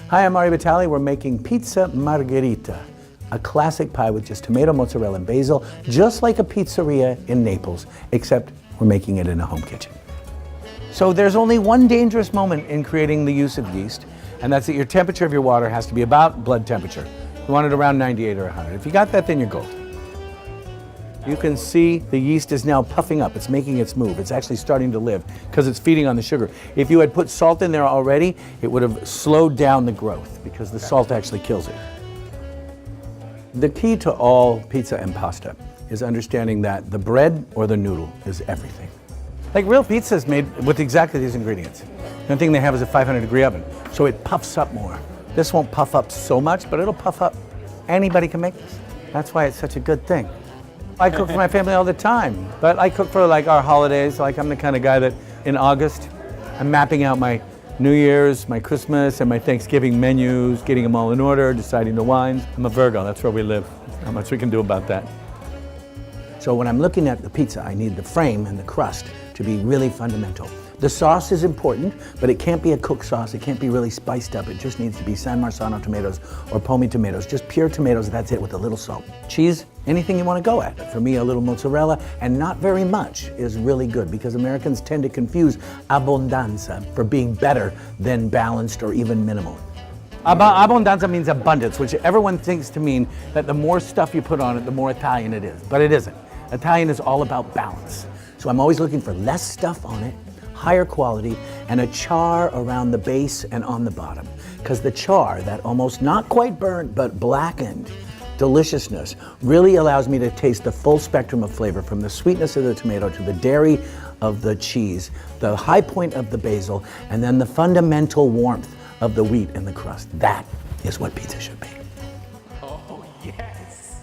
Hi, I'm Batali. We're making pizza Margherita, a classic pie with just tomato, mozzarella, and basil, just like a pizzeria in Naples, except we're making it in a home kitchen. So there's only one dangerous moment in creating the use of yeast, and that's that your temperature of your water has to be about blood temperature. You want it around 98 or 100. If you got that, then you're gold. You can see the yeast is now puffing up. It's making its move. It's actually starting to live because it's feeding on the sugar. If you had put salt in there already, it would have slowed down the growth because the salt actually kills it. The key to all pizza and pasta is understanding that the bread or the noodle is everything. Like real pizza is made with exactly these ingredients. The only thing they have is a 500-degree oven, so it puffs up more. This won't puff up so much, but it'll puff up. Anybody can make this. That's why it's such a good thing. I cook for my family all the time, but I cook for like our holidays. Like I'm the kind of guy that in August, I'm mapping out my New Year's, my Christmas, and my Thanksgiving menus, getting them all in order, deciding the wines. I'm a Virgo, that's where we live. Not much we can do about that. So when I'm looking at the pizza, I need the frame and the crust to be really fundamental. The sauce is important, but it can't be a cooked sauce. It can't be really spiced up. It just needs to be San Marzano tomatoes or foamy tomatoes, just pure tomatoes, that's it, with a little salt. Cheese, anything you want to go at. For me, a little mozzarella, and not very much is really good because Americans tend to confuse abbondanza for being better than balanced or even minimal. Abbondanza means abundance, which everyone thinks to mean that the more stuff you put on it, the more Italian it is, but it isn't. Italian is all about balance. So I'm always looking for less stuff on it, higher quality, and a char around the base and on the bottom. Because the char, that almost not quite burnt, but blackened deliciousness, really allows me to taste the full spectrum of flavor, from the sweetness of the tomato to the dairy of the cheese, the high point of the basil, and then the fundamental warmth of the wheat and the crust. That is what pizza should be. Oh, yes.